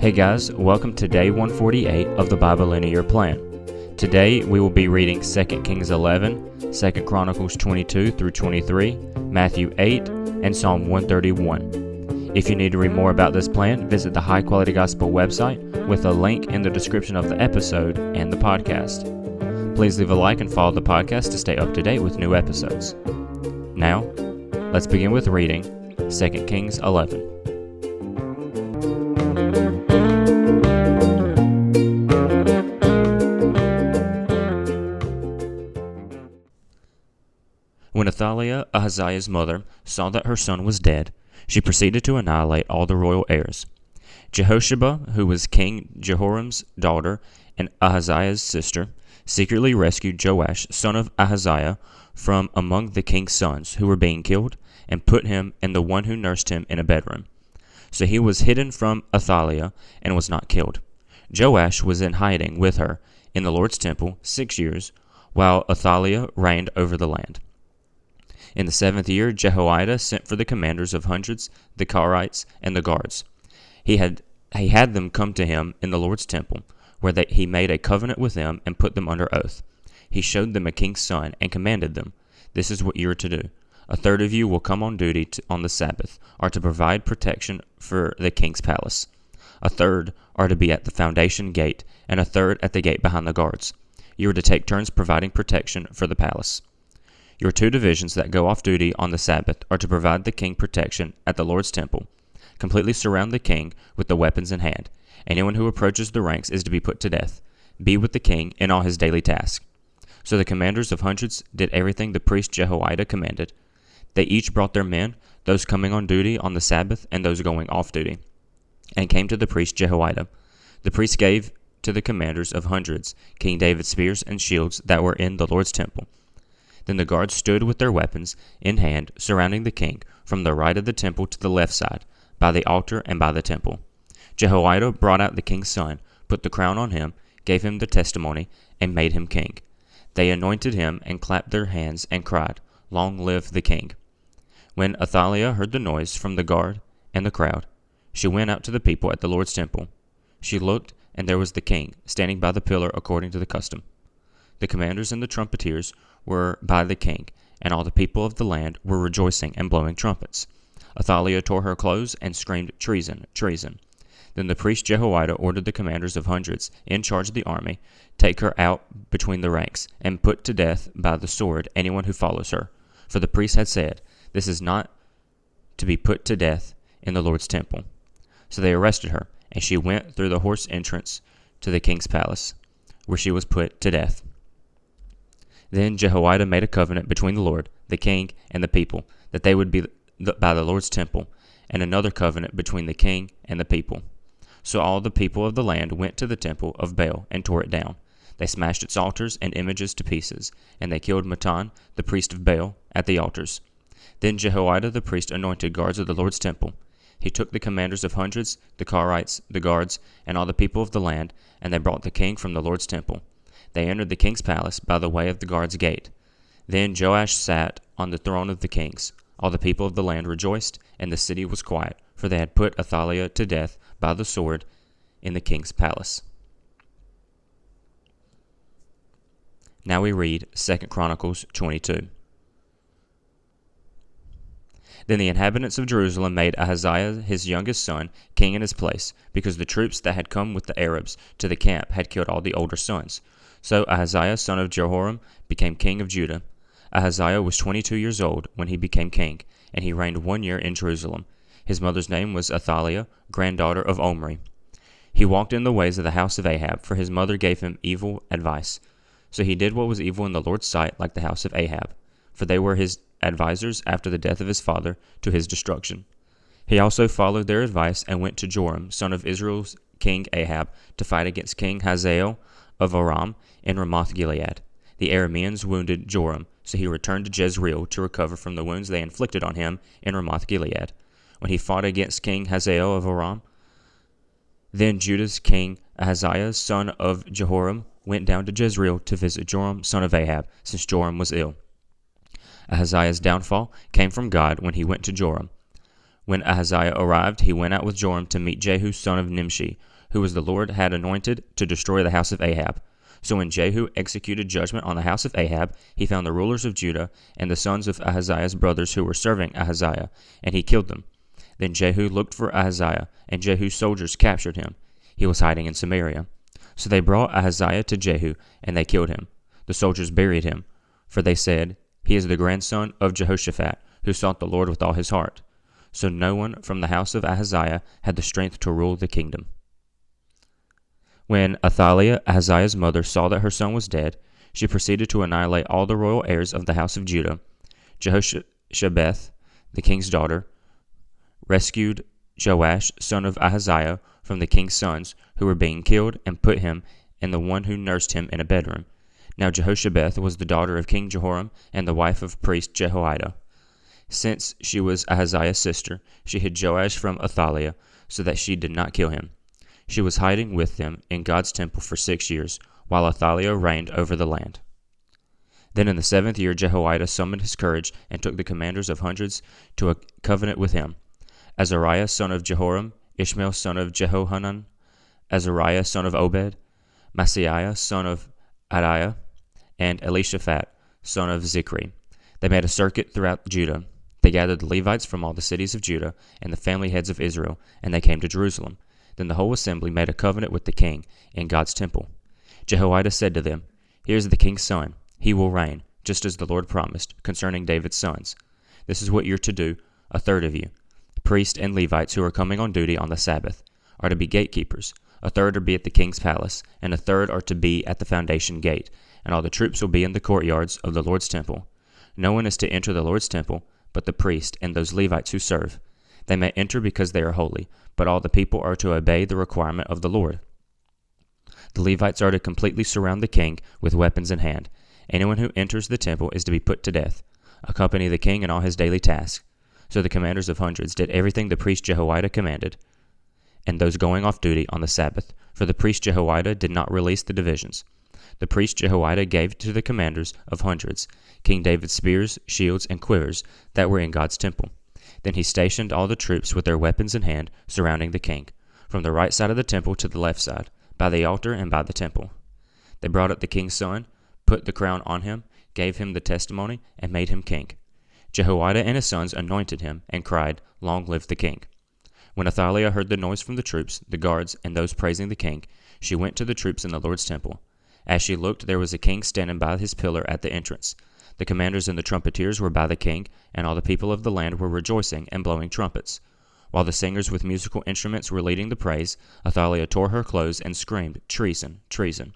Hey guys, welcome to day 148 of the Bible in a Year plan. Today we will be reading 2 Kings 11, 2 Chronicles 22 through 23, Matthew 8, and Psalm 131. If you need to read more about this plan, visit the High Quality Gospel website with a link in the description of the episode and the podcast. Please leave a like and follow the podcast to stay up to date with new episodes. Now, let's begin with reading 2 Kings 11. When Athaliah, Ahaziah's mother, saw that her son was dead, she proceeded to annihilate all the royal heirs. Jehosheba, who was King Jehoram's daughter and Ahaziah's sister, secretly rescued Joash, son of Ahaziah, from among the king's sons who were being killed, and put him and the one who nursed him in a bedroom. So he was hidden from Athaliah and was not killed. Joash was in hiding with her in the Lord's temple 6 years, while Athaliah reigned over the land. In the 7th year, Jehoiada sent for the commanders of hundreds, the Karites, and the guards. He had them come to him in the Lord's temple, where he made a covenant with them and put them under oath. He showed them a king's son and commanded them, "This is what you are to do. A third of you will come on duty on the Sabbath, are to provide protection for the king's palace. A third are to be at the foundation gate, and a third at the gate behind the guards. You are to take turns providing protection for the palace. Your 2 divisions that go off duty on the Sabbath are to provide the king protection at the Lord's temple. Completely surround the king with the weapons in hand. Anyone who approaches the ranks is to be put to death. Be with the king in all his daily tasks." So the commanders of hundreds did everything the priest Jehoiada commanded. They each brought their men, those coming on duty on the Sabbath and those going off duty, and came to the priest Jehoiada. The priest gave to the commanders of hundreds King David's spears and shields that were in the Lord's temple. Then the guards stood with their weapons in hand, surrounding the king, from the right of the temple to the left side, by the altar and by the temple. Jehoiada brought out the king's son, put the crown on him, gave him the testimony, and made him king. They anointed him and clapped their hands and cried, "Long live the king!" When Athaliah heard the noise from the guard and the crowd, she went out to the people at the Lord's temple. She looked, and there was the king, standing by the pillar according to the custom. The commanders and the trumpeters were by the king, and all the people of the land were rejoicing and blowing trumpets. Athaliah tore her clothes and screamed, "Treason, treason!" Then the priest Jehoiada ordered the commanders of hundreds in charge of the army, "Take her out between the ranks, and put to death by the sword anyone who follows her." For the priest had said, "This is not to be put to death in the Lord's temple." So they arrested her, and she went through the horse entrance to the king's palace, where she was put to death. Then Jehoiada made a covenant between the Lord, the king, and the people, that they would be by the Lord's temple, and another covenant between the king and the people. So all the people of the land went to the temple of Baal and tore it down. They smashed its altars and images to pieces, and they killed Mattan, the priest of Baal, at the altars. Then Jehoiada the priest anointed guards of the Lord's temple. He took the commanders of hundreds, the Karites, the guards, and all the people of the land, and they brought the king from the Lord's temple. They entered the king's palace by the way of the guard's gate. Then Joash sat on the throne of the kings. All the people of the land rejoiced, and the city was quiet, for they had put Athaliah to death by the sword in the king's palace. Now we read 2 Chronicles 22. Then the inhabitants of Jerusalem made Ahaziah his youngest son king in his place, because the troops that had come with the Arabs to the camp had killed all the older sons. So Ahaziah, son of Jehoram, became king of Judah. Ahaziah was 22 years old when he became king, and he reigned 1 year in Jerusalem. His mother's name was Athaliah, granddaughter of Omri. He walked in the ways of the house of Ahab, for his mother gave him evil advice. So he did what was evil in the Lord's sight, like the house of Ahab, for they were his advisers after the death of his father, to his destruction. He also followed their advice and went to Joram, son of Israel's king Ahab, to fight against King Hazael of Aram in Ramoth-Gilead. The Arameans wounded Joram, so he returned to Jezreel to recover from the wounds they inflicted on him in Ramoth-Gilead. When he fought against King Hazael of Aram, then Judah's king Ahaziah, son of Jehoram, went down to Jezreel to visit Joram, son of Ahab, since Joram was ill. Ahaziah's downfall came from God when he went to Joram. When Ahaziah arrived, he went out with Joram to meet Jehu, son of Nimshi, who was the Lord had anointed to destroy the house of Ahab. So when Jehu executed judgment on the house of Ahab, he found the rulers of Judah and the sons of Ahaziah's brothers who were serving Ahaziah, and he killed them. Then Jehu looked for Ahaziah, and Jehu's soldiers captured him. He was hiding in Samaria. So they brought Ahaziah to Jehu, and they killed him. The soldiers buried him, for they said, "He is the grandson of Jehoshaphat, who sought the Lord with all his heart." So no one from the house of Ahaziah had the strength to rule the kingdom. When Athaliah, Ahaziah's mother, saw that her son was dead, she proceeded to annihilate all the royal heirs of the house of Judah. Jehoshabeth, the king's daughter, rescued Joash, son of Ahaziah, from the king's sons who were being killed, and put him and the one who nursed him in a bedroom. Now Jehoshabeth was the daughter of King Jehoram and the wife of priest Jehoiada. Since she was Ahaziah's sister, she hid Joash from Athaliah, so that she did not kill him. She was hiding with them in God's temple for 6 years, while Athaliah reigned over the land. Then in the 7th year Jehoiada summoned his courage and took the commanders of hundreds to a covenant with him: Azariah son of Jehoram, Ishmael son of Jehohanan, Azariah son of Obed, Maaseiah son of Adiah, and Elishaphat son of Zichri. They made a circuit throughout Judah. They gathered the Levites from all the cities of Judah and the family heads of Israel, and they came to Jerusalem. Then the whole assembly made a covenant with the king in God's temple. Jehoiada said to them, "Here is the king's son. He will reign, just as the Lord promised, concerning David's sons. This is what you're to do: a third of you, priests and Levites who are coming on duty on the Sabbath, are to be gatekeepers. A third are to be at the king's palace, and a third are to be at the foundation gate, and all the troops will be in the courtyards of the Lord's temple. No one is to enter the Lord's temple but the priest and those Levites who serve. They may enter because they are holy, but all the people are to obey the requirement of the Lord. The Levites are to completely surround the king with weapons in hand. Anyone who enters the temple is to be put to death. Accompany the king in all his daily tasks." So the commanders of hundreds did everything the priest Jehoiada commanded, and those going off duty on the Sabbath, for the priest Jehoiada did not release the divisions. The priest Jehoiada gave to the commanders of hundreds King David's spears, shields, and quivers that were in God's temple. Then he stationed all the troops with their weapons in hand, surrounding the king, from the right side of the temple to the left side, by the altar and by the temple. They brought up the king's son, put the crown on him, gave him the testimony, and made him king. Jehoiada and his sons anointed him, and cried, "Long live the king." When Athaliah heard the noise from the troops, the guards, and those praising the king, she went to the troops in the Lord's temple. As she looked, there was a king standing by his pillar at the entrance. The commanders and the trumpeters were by the king, and all the people of the land were rejoicing and blowing trumpets. While the singers with musical instruments were leading the praise, Athaliah tore her clothes and screamed, "Treason! Treason!"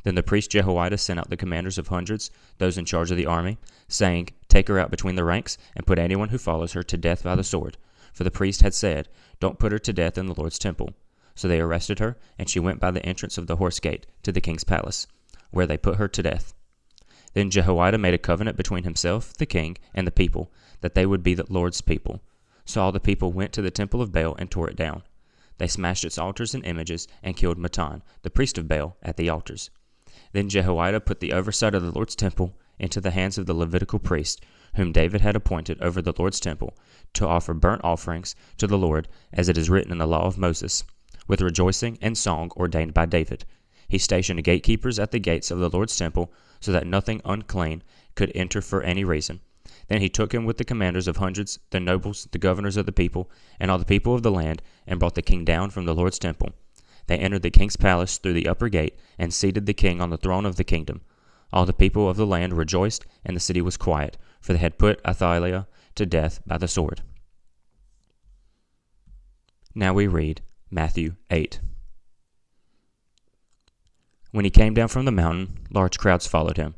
Then the priest Jehoiada sent out the commanders of hundreds, those in charge of the army, saying, "Take her out between the ranks, and put anyone who follows her to death by the sword." For the priest had said, "Don't put her to death in the Lord's temple." So they arrested her, and she went by the entrance of the horse gate to the king's palace, where they put her to death. Then Jehoiada made a covenant between himself, the king, and the people, that they would be the Lord's people. So all the people went to the temple of Baal and tore it down. They smashed its altars and images, and killed Mattan, the priest of Baal, at the altars. Then Jehoiada put the oversight of the Lord's temple into the hands of the Levitical priests, whom David had appointed over the Lord's temple, to offer burnt offerings to the Lord, as it is written in the law of Moses, with rejoicing and song ordained by David. He stationed gatekeepers at the gates of the Lord's temple, so that nothing unclean could enter for any reason. Then he took him with the commanders of hundreds, the nobles, the governors of the people, and all the people of the land, and brought the king down from the Lord's temple. They entered the king's palace through the upper gate, and seated the king on the throne of the kingdom. All the people of the land rejoiced, and the city was quiet, for they had put Athaliah to death by the sword. Now we read Matthew 8. When he came down from the mountain, large crowds followed him.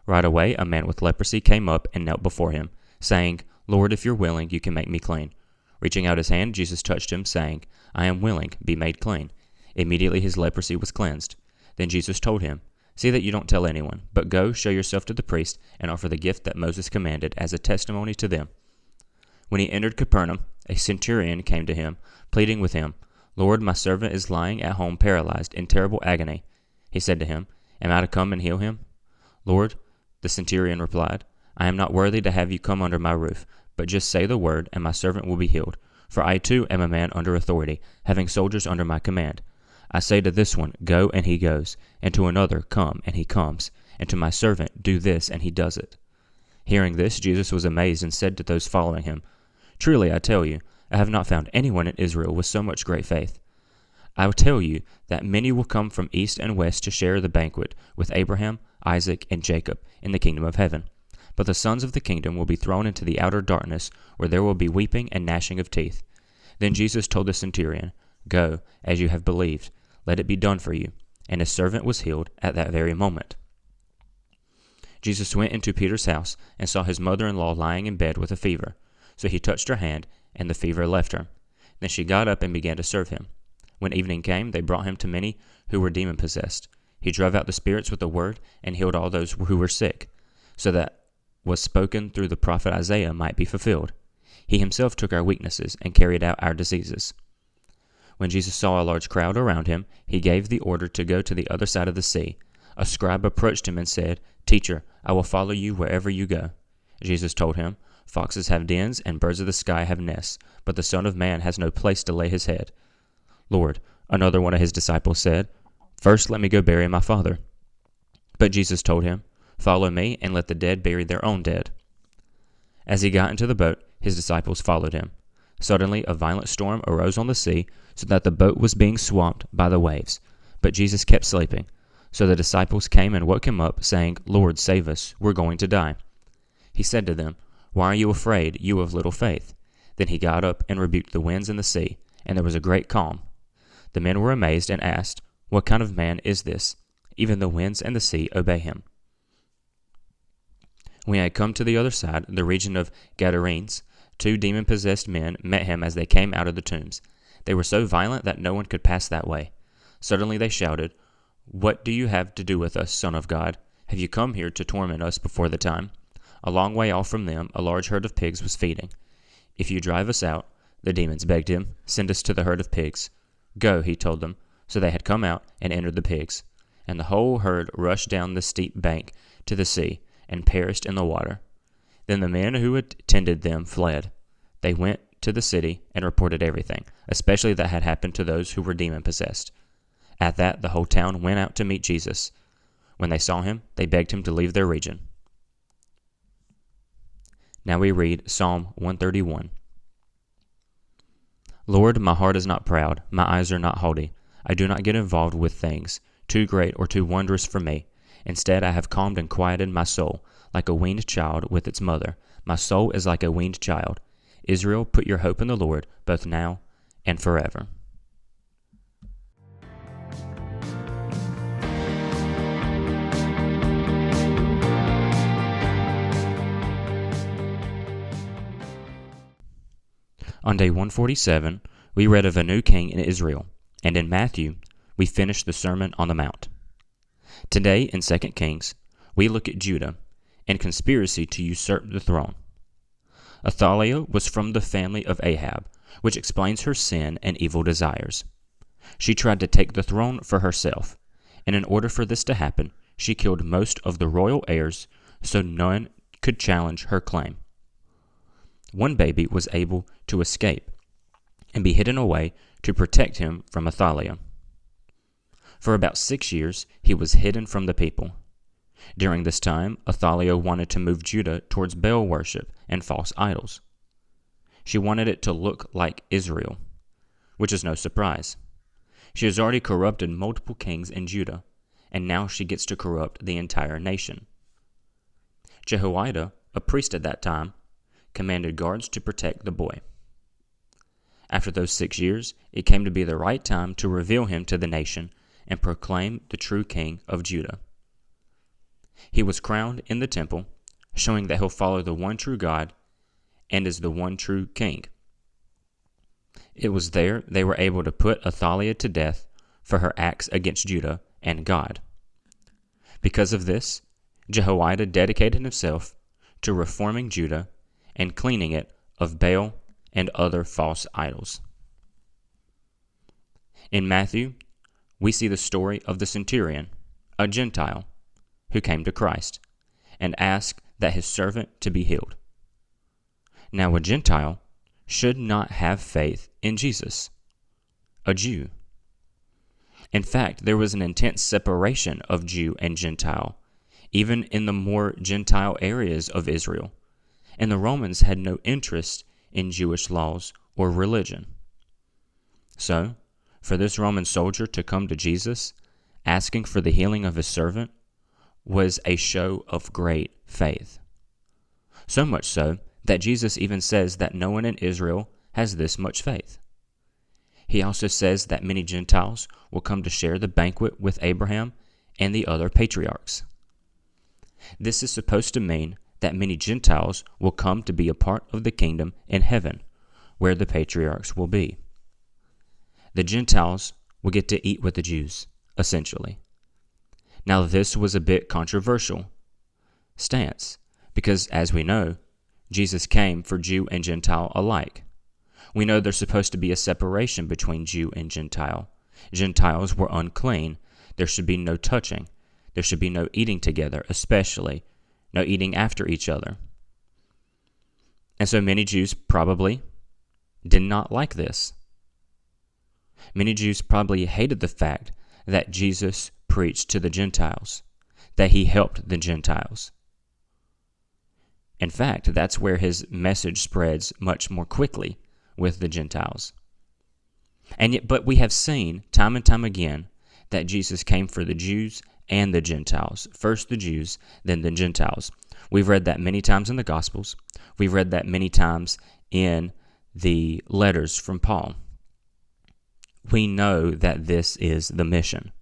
Right away a man with leprosy came up and knelt before him, saying, "Lord, if you're willing, you can make me clean." Reaching out his hand, Jesus touched him, saying, "I am willing, be made clean." Immediately his leprosy was cleansed. Then Jesus told him, "See that you don't tell anyone, but go, show yourself to the priest, and offer the gift that Moses commanded as a testimony to them." When he entered Capernaum, a centurion came to him, pleading with him, "Lord, my servant is lying at home paralyzed in terrible agony." He said to him, "Am I to come and heal him?" "Lord," the centurion replied, "I am not worthy to have you come under my roof, but just say the word, and my servant will be healed. For I too am a man under authority, having soldiers under my command. I say to this one, Go, and he goes, and to another, Come, and he comes, and to my servant, Do this, and he does it." Hearing this, Jesus was amazed and said to those following him, "Truly I tell you, I have not found anyone in Israel with so much great faith. I will tell you that many will come from east and west to share the banquet with Abraham, Isaac, and Jacob in the kingdom of heaven. But the sons of the kingdom will be thrown into the outer darkness, where there will be weeping and gnashing of teeth." Then Jesus told the centurion, "Go, as you have believed, let it be done for you." And his servant was healed at that very moment. Jesus went into Peter's house and saw his mother-in-law lying in bed with a fever. So he touched her hand, and the fever left her. Then she got up and began to serve him. When evening came, they brought him to many who were demon-possessed. He drove out the spirits with a word and healed all those who were sick, so that was spoken through the prophet Isaiah might be fulfilled. He himself took our weaknesses and carried out our diseases. When Jesus saw a large crowd around him, he gave the order to go to the other side of the sea. A scribe approached him and said, "Teacher, I will follow you wherever you go." Jesus told him, "Foxes have dens and birds of the sky have nests, but the Son of Man has no place to lay his head." "Lord," another one of his disciples said, "first let me go bury my father." But Jesus told him, "Follow me, and let the dead bury their own dead." As he got into the boat, his disciples followed him. Suddenly a violent storm arose on the sea, so that the boat was being swamped by the waves. But Jesus kept sleeping. So the disciples came and woke him up, saying, "Lord, save us, we're going to die." He said to them, "Why are you afraid, you of little faith?" Then he got up and rebuked the winds and the sea, and there was a great calm. The men were amazed and asked, "What kind of man is this? Even the winds and the sea obey him." When he had come to the other side, the region of Gadarenes, 2 demon-possessed men met him as they came out of the tombs. They were so violent that no one could pass that way. Suddenly they shouted, "What do you have to do with us, Son of God? Have you come here to torment us before the time?" A long way off from them, a large herd of pigs was feeding. "If you drive us out," the demons begged him, "send us to the herd of pigs." "Go," he told them. So they had come out and entered the pigs. And the whole herd rushed down the steep bank to the sea and perished in the water. Then the men who had tended them fled. They went to the city and reported everything, especially that had happened to those who were demon-possessed. At that, the whole town went out to meet Jesus. When they saw him, they begged him to leave their region. Now we read Psalm 131. Lord, my heart is not proud, my eyes are not haughty. I do not get involved with things too great or too wondrous for me. Instead, I have calmed and quieted my soul, like a weaned child with its mother. My soul is like a weaned child. Israel, put your hope in the Lord, both now and forever. On day 147, we read of a new king in Israel, and in Matthew, we finished the Sermon on the Mount. Today, in 2 Kings, we look at Judah and conspiracy to usurp the throne. Athaliah was from the family of Ahab, which explains her sin and evil desires. She tried to take the throne for herself, and in order for this to happen, she killed most of the royal heirs so none could challenge her claim. One baby was able to escape and be hidden away to protect him from Athaliah. For about 6 years, he was hidden from the people. During this time, Athaliah wanted to move Judah towards Baal worship and false idols. She wanted it to look like Israel, which is no surprise. She has already corrupted multiple kings in Judah, and now she gets to corrupt the entire nation. Jehoiada, a priest at that time, commanded guards to protect the boy. After those 6 years, it came to be the right time to reveal him to the nation and proclaim the true king of Judah. He was crowned in the temple, showing that he'll follow the one true God and is the one true king. It was there they were able to put Athaliah to death for her acts against Judah and God. Because of this, Jehoiada dedicated himself to reforming Judah and cleaning it of Baal and other false idols. In Matthew, we see the story of the centurion, a Gentile, who came to Christ and asked that his servant to be healed. Now a Gentile should not have faith in Jesus, a Jew. In fact, there was an intense separation of Jew and Gentile, even in the more Gentile areas of Israel, and the Romans had no interest in Jewish laws or religion. So, for this Roman soldier to come to Jesus, asking for the healing of his servant, was a show of great faith. So much so that Jesus even says that no one in Israel has this much faith. He also says that many Gentiles will come to share the banquet with Abraham and the other patriarchs. This is supposed to mean that many Gentiles will come to be a part of the kingdom in heaven, where the patriarchs will be. The Gentiles will get to eat with the Jews, essentially. Now, this was a bit controversial stance, because as we know, Jesus came for Jew and Gentile alike. We know there's supposed to be a separation between Jew and Gentile. Gentiles were unclean. There should be no touching. There should be no eating together, especially no eating after each other. And so many Jews probably did not like this. Many Jews probably hated the fact that Jesus preached to the Gentiles, that he helped the Gentiles. In fact, that's where his message spreads much more quickly with the Gentiles. But we have seen time and time again that Jesus came for the Jews and the Gentiles. First the Jews, then the Gentiles. We've read that many times in the Gospels. We've read that many times in the letters from Paul. We know that this is the mission.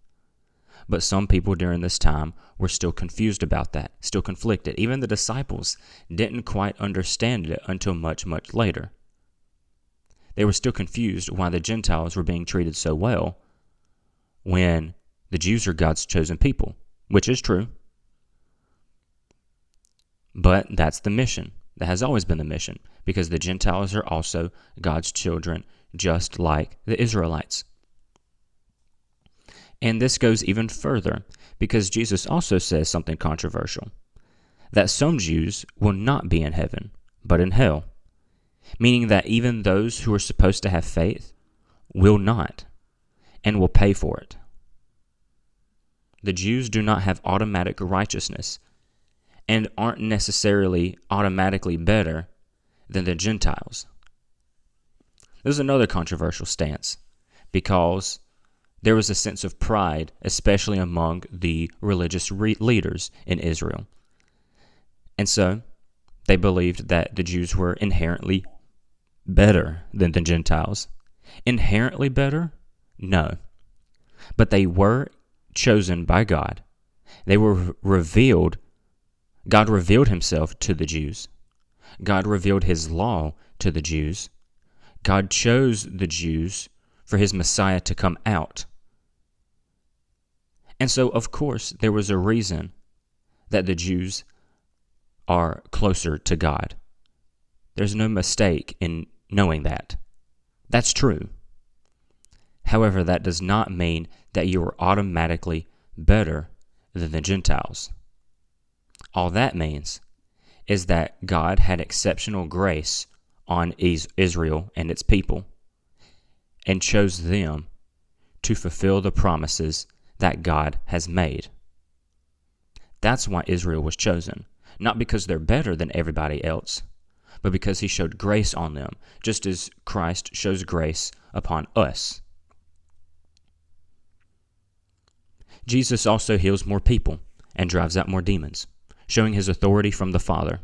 But some people during this time were still confused about that, still conflicted. Even the disciples didn't quite understand it until much, much later. They were still confused why the Gentiles were being treated so well when the Jews are God's chosen people, which is true. But that's the mission. That has always been the mission, because the Gentiles are also God's children, just like the Israelites. And this goes even further, because Jesus also says something controversial, that some Jews will not be in heaven, but in hell, meaning that even those who are supposed to have faith will not, and will pay for it. The Jews do not have automatic righteousness, and aren't necessarily automatically better than the Gentiles. There's another controversial stance, because there was a sense of pride, especially among the religious leaders in Israel. And so, they believed that the Jews were inherently better than the Gentiles. Inherently better? No. But they were chosen by God. They were revealed. God revealed himself to the Jews. God revealed his law to the Jews. God chose the Jews for his Messiah to come out. And so, of course, there was a reason that the Jews are closer to God. There's no mistake in knowing that. That's true. However, that does not mean that you are automatically better than the Gentiles. All that means is that God had exceptional grace on Israel and its people, and chose them to fulfill the promises that God has made. That's why Israel was chosen, not because they're better than everybody else, but because he showed grace on them, just as Christ shows grace upon us. Jesus also heals more people and drives out more demons, showing his authority from the Father.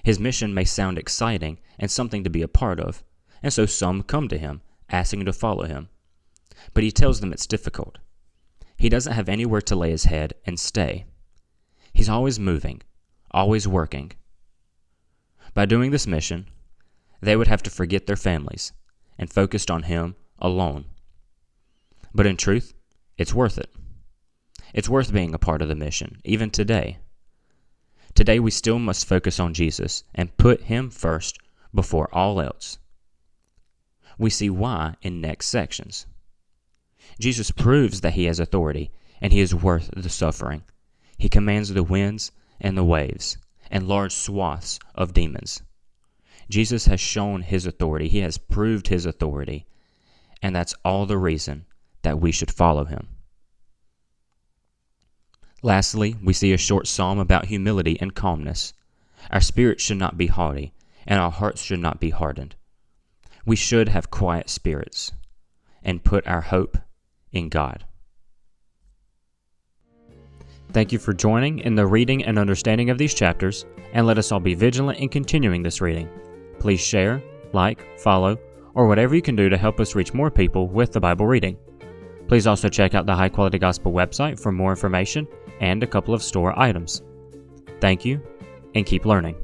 His mission may sound exciting and something to be a part of, and so some come to him, asking to follow him. But he tells them it's difficult. He doesn't have anywhere to lay his head and stay. He's always moving, always working. By doing this mission, they would have to forget their families and focused on him alone. But in truth, it's worth it. It's worth being a part of the mission, even today. Today we still must focus on Jesus and put him first before all else. We see why in next sections. Jesus proves that he has authority and he is worth the suffering. He commands the winds and the waves and large swaths of demons. Jesus has shown his authority. He has proved his authority. And that's all the reason that that we should follow him. Lastly, we see a short psalm about humility and calmness. Our spirits should not be haughty, and our hearts should not be hardened. We should have quiet spirits and put our hope in God. Thank you for joining in the reading and understanding of these chapters, and let us all be vigilant in continuing this reading. Please share, like, follow, or whatever you can do to help us reach more people with the Bible reading. Please also check out the High Quality Gospel website for more information and a couple of store items. Thank you, and keep learning.